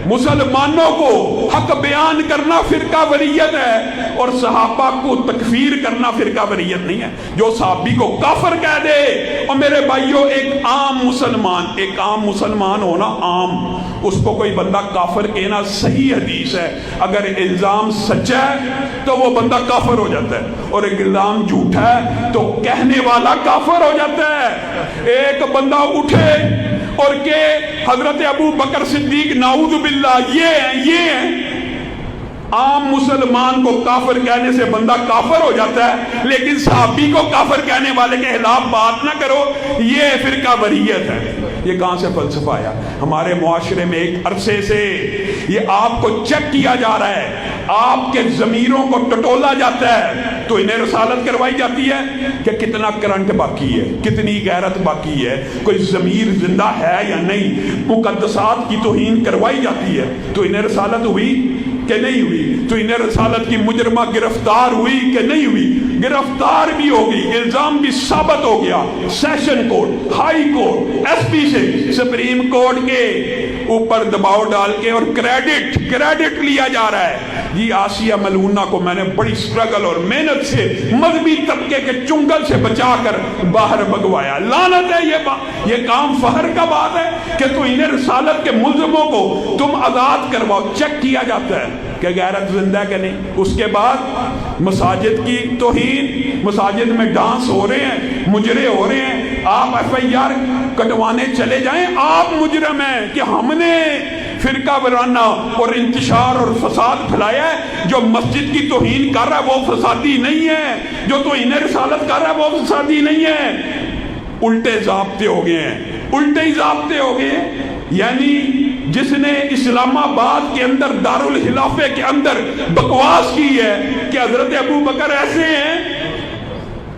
मुसलमानों को हक बयान करना फिरका वरीयत है और सहाबा को तकफीर करना फिरका वरीयत नहीं है। जो सहाबी को काफिर कह दे, और मेरे भाइयों एक आम मुसलमान होना आम, उसको कोई बंदा काफिर कहना सही हदीस है। अगर इल्जाम सच्चा है तो वो बंदा काफिर हो जाता है, और एक इल्जाम झूठा है तो कहने वाला काफिर हो जाता है। एक बंदा उठे और के हजरत अबू बकर सिद्दीक नाऊज़ बिल्लाह ये हैं, आम मुसलमान को काफिर कहने से बंदा काफिर हो जाता है, लेकिन सहाबी को काफिर कहने वाले के खिलाफ बात ना करो, ये फिरका वरीयत है। ये कहां से फलसफा आया? हमारे मुआशरे में एक अरसे से ये आपको चेक किया जा रहा है, आपके जमीरों को टटोला जाता है, तो इन्हें रसालत करवाई जाती है कि कितना करंट बाकी है, कितनी गैरत बाकी है, कोई जमीर जिंदा है या नहीं, मुकद्दसात की तौहीन करवाई जाती है, तो इन्हें रसालत हुई कि नहीं हुई? तो इन्हें रसालत की मुजरमा गिरफ्तार हुई कि नहीं हुई? गिरफ्तार भी हो गई, इल्जाम भी साबित हो गया। Session court, high court, SP से सुप्रीम कोर्ट के ऊपर दबाव डाल के और क्रेडिट लिया जा रहा है जी। आसिया मलूना को मैंने बड़ी स्ट्रगल और मेहनत से मजहबी तबके के चुंगल से बचाकर बाहर भगवाया। लानत है ये काम फहर का बात है कि तो इन्हें रसालत के मुल्ज़िमों को तुम आजाद करवाओ। चेक किया जाता है कि गैरत जिंदा के नहीं। उसके बाद मसाजिद की तौहीन, मसाजिद में डांस हो रहे हैं, मुजरे हो रहे हैं, आप FIR कटवाने चले जाएं, आप मुजरम हैं कि हमने फिरका वराना और इंतशार और फसाद फैलाया है। जो मस्जिद की तौहीन कर रहा है वो फसादी नहीं है, जो तो इन्हें रिसालत कर रहा है वो फसादी नहीं है। उल्टे ज़ाब्ते हो गए हैं, उल्टे ही ज़ाब्ते हो गए हैं। यानी जिसने इस्लामाबाद के अंदर दारुल हिलाफे के अंदर बकवास की है कि हजरत अबू बकर ऐसे हैं,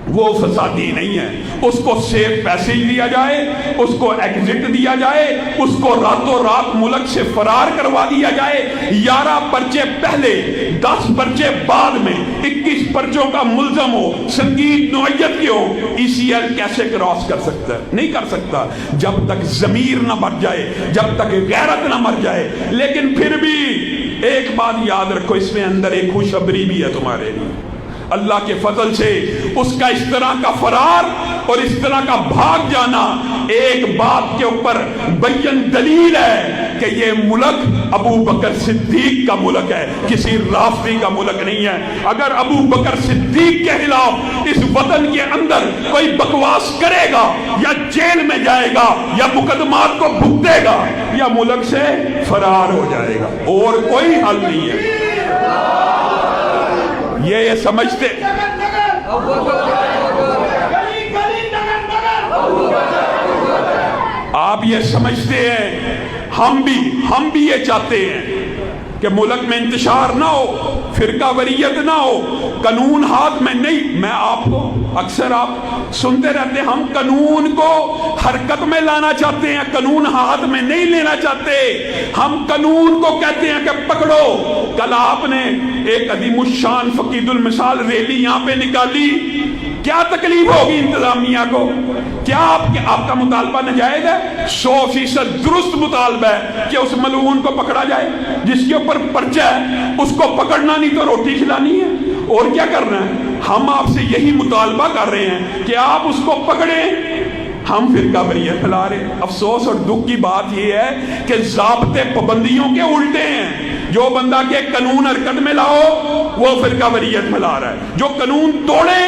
वो फसादी नहीं है। उसको सेफ पैसेज दिया जाए, उसको एग्जिट दिया जाए, उसको रातों रात मुल्क से फरार करवा दिया जाए। 11 पर्चे पहले, 10 पर्चे बाद में, 21 पर्चों का मुल्ज़म हो, संगीत नौयत के हो, ECL कैसे क्रॉस कर सकता है? नहीं कर सकता जब तक जमीर ना मर जाए, जब तक गैरत ना मर जाए। लेकिन फिर भी एक बात याद रखो, इसमें अंदर एक खुशखबरी भी है तुम्हारे लिए। अल्लाह के फजल से उसका इस तरह का फरार और इस तरह का भाग जाना एक बात के ऊपर बय्यन दलील है कि ये मुल्क अबू बकर सिद्दीक का मुल्क है, किसी राफी का मुल्क नहीं है। अगर अबू बकर सिद्दीक के खिलाफ इस वतन के अंदर कोई बकवास करेगा, या जेल में जाएगा, या मुकदमात को भुगतेगा, या मुल्क से फरार हो जाएगा, और कोई हल नहीं है। ये समझते, आप ये समझते हैं, हम भी ये चाहते हैं कि मुल्क में इंतशार ना हो, फिरका वरीयत ना हो, कानून हाथ में नहीं। मैं आपको अक्सर आप सुनते रहते, हम कानून को हरकत में लाना चाहते हैं, कानून हाथ में नहीं लेना चाहते। हम कानून को कहते हैं कि पकड़ो। कल आपने एक अदीमुशान फकीदुल मिसाल रैली यहाँ पे निकाली, क्या तकलीफ होगी इंतजामिया को? क्या आपका मुतालबा नाजायज है? 100% दुरुस्त मुतालबा है कि उस मलून को पकड़ा जाए, जिसके ऊपर पर्चा है उसको पकड़ना नहीं तो रोटी खिलानी है, और क्या करना है? हम आपसे यही मुतालबा कर रहे हैं कि आप उसको पकड़ें। हम फिरका वरीयत फैला रहे हैं। अफसोस और दुख की बात यह है कि ज़ाब्ते पाबंदियों के उल्टे हैं। जो बंदा के कानून हरकत में लाओ वो फिरका वरीयत फैला रहा है, जो कानून तोड़े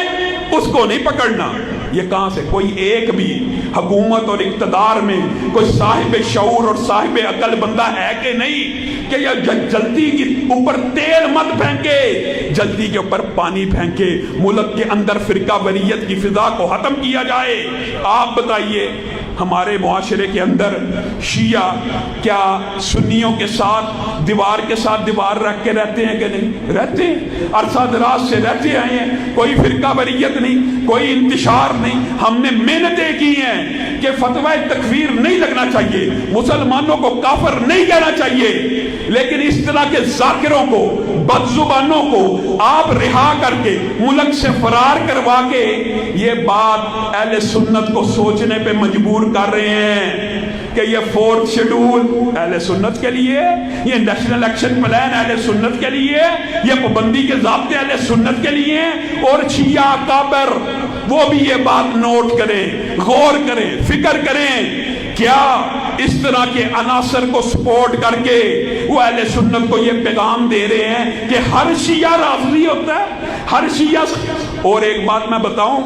उसको नहीं पकड़ना। ये कहां से? कोई एक भी हुकूमत और इक़्तिदार में कोई साहिब शऊर और साहिब अकल बंदा है कि नहीं कि यह जल्दी के ऊपर तेल मत फेंके, जल्दी के ऊपर पानी फेंके, मुल्क के अंदर फिरका वरीयत की फिजा को खत्म किया जाए। आप बताइए, हमारे मुआशरे के अंदर शिया क्या सुन्नियों के साथ दीवार के साथ दीवार रख के रहते हैं कि नहीं? रहते हैं, अरसा दराज से रहते आए हैं। कोई फिरका वरीयत नहीं, कोई इंतशार नहीं। हमने मेहनतें की हैं कि फतवा तकफीर नहीं लगना चाहिए, मुसलमानों को काफिर नहीं कहना चाहिए, लेकिन इस तरह के जाकिरों को, बदजुबानों को आप रिहा करके मुल्क से फरार करवा के ये बात अहले सुन्नत को सोचने पे मजबूर कर रहे हैं। کہ یہ 4th شیڈول اہل سنت کے لیے، یہ نیشنل ایکشن پلان اہل سنت کے لیے، یہ پابندی کے ضابطے اہل سنت کے لیے، اور شیعہ اکابر وہ بھی یہ بات نوٹ کریں، غور کریں، فکر کریں، کیا اس طرح کے عناصر کو سپورٹ کر کے وہ اہل سنت کو یہ پیغام دے رہے ہیں کہ ہر شیعہ رافضی ہوتا ہے، ہر شیعہ۔ اور ایک بات میں بتاؤں،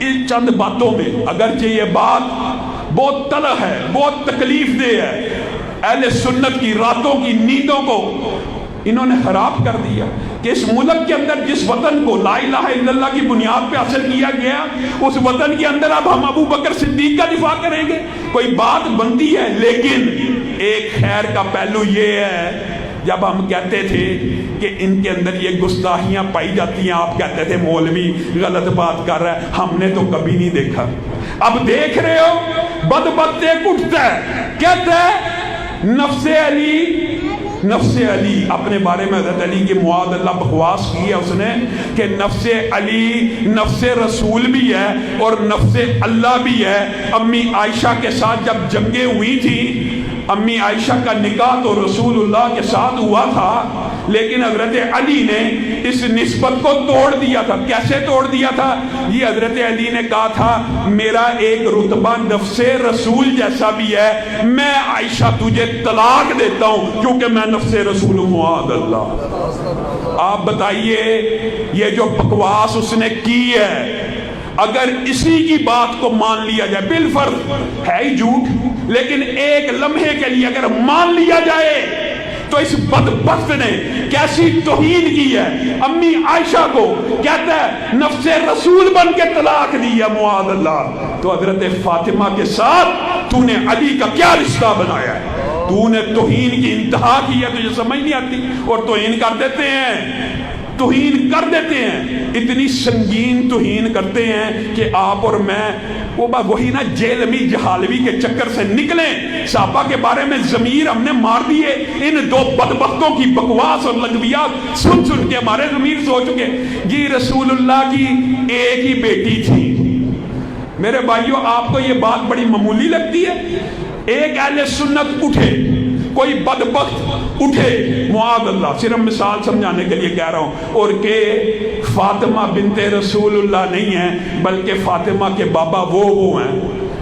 ان چند باتوں میں اگرچہ یہ بات بہت تلخ ہے، بہت تکلیف دہ ہے، اہل سنت کی راتوں کی نیندوں کو انہوں نے خراب کر دیا کہ اس ملک کے اندر جس وطن کو لا الہ الا اللہ کی بنیاد پہ حاصل کیا گیا، اس وطن کے اندر اب ہم ابو بکر صدیق کا دفاع کریں گے، کوئی بات بنتی ہے۔ لیکن ایک خیر کا پہلو یہ ہے، جب ہم کہتے تھے کہ ان کے اندر یہ گستاخیاں پائی جاتی ہیں، آپ کہتے تھے مولوی غلط بات کر رہا ہے، ہم نے تو کبھی نہیں دیکھا۔ اب دیکھ رہے ہو، بدبخت ایک اٹھتا ہے، کہتا ہے نفس علی اپنے بارے میں حضرت علی کی معاذ اللہ بکواس کی ہے اس نے کہ نفس علی نفس رسول بھی ہے اور نفس اللہ بھی ہے۔ امی عائشہ کے ساتھ جب جنگیں ہوئی تھی، امی عائشہ کا نکاح تو رسول اللہ کے ساتھ ہوا تھا، لیکن حضرت علی نے اس نسبت کو توڑ دیا تھا۔ کیسے توڑ دیا تھا؟ یہ حضرت علی نے کہا تھا میرا ایک رتبہ نفس رسول جیسا بھی ہے، میں عائشہ تجھے طلاق دیتا ہوں کیونکہ میں نفس رسول ہوں۔ معاذ اللہ۔ آپ بتائیے یہ جو بکواس اس نے کی ہے، اگر اسی کی بات کو مان لیا جائے، بالفرض ہے ہی جھوٹ، لیکن ایک لمحے کے لیے اگر مان لیا جائے تو اس بدبخت نے کیسی توہین کی ہے۔ امی عائشہ کو کہتا ہے نفس رسول بن کے طلاق دی ہے، معاذ اللہ۔ تو حضرت فاطمہ کے ساتھ تو نے علی کا کیا رشتہ بنایا ہے؟ تو نے توہین کی انتہا کی ہے، تجھے سمجھ نہیں آتی، اور توہین کر دیتے ہیں، توہین کر دیتے ہیں، اتنی سنگین توہین کرتے ہیں کہ آپ اور میں وہی نا جیلمی جہالوی کے چکر سے نکلیں۔ صحابہ کے بارے میں ضمیر ہم نے مار دیے، ان دو بدبختوں کی بکواس اور لغویات سن سن کے ہمارے ضمیر سو چکے۔ جی رسول اللہ کی ایک ہی بیٹی تھی۔ میرے بھائیوں، آپ کو یہ بات بڑی معمولی لگتی ہے؟ ایک اہل سنت اٹھے، کوئی بدبخت اٹھے، معاذ اللہ، صرف مثال سمجھانے کے لیے کہہ رہا ہوں، اور کہ فاطمہ بنت رسول اللہ نہیں ہے بلکہ فاطمہ کے بابا وہ ہیں۔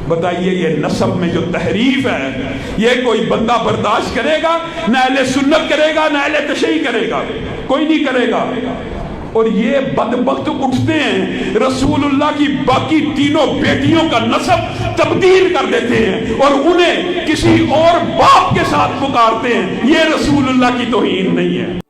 بتائیے یہ نسب میں جو تحریف ہے، یہ کوئی بندہ برداشت کرے گا؟ نہ اہل سنت کرے گا، نہ اہل تشیع کرے گا، کوئی نہیں کرے گا۔ اور یہ بدبخت اٹھتے ہیں، رسول اللہ کی باقی تینوں بیٹیوں کا نسب تبدیل کر دیتے ہیں اور انہیں کسی اور باپ کے ساتھ پکارتے ہیں۔ یہ رسول اللہ کی توہین نہیں ہے۔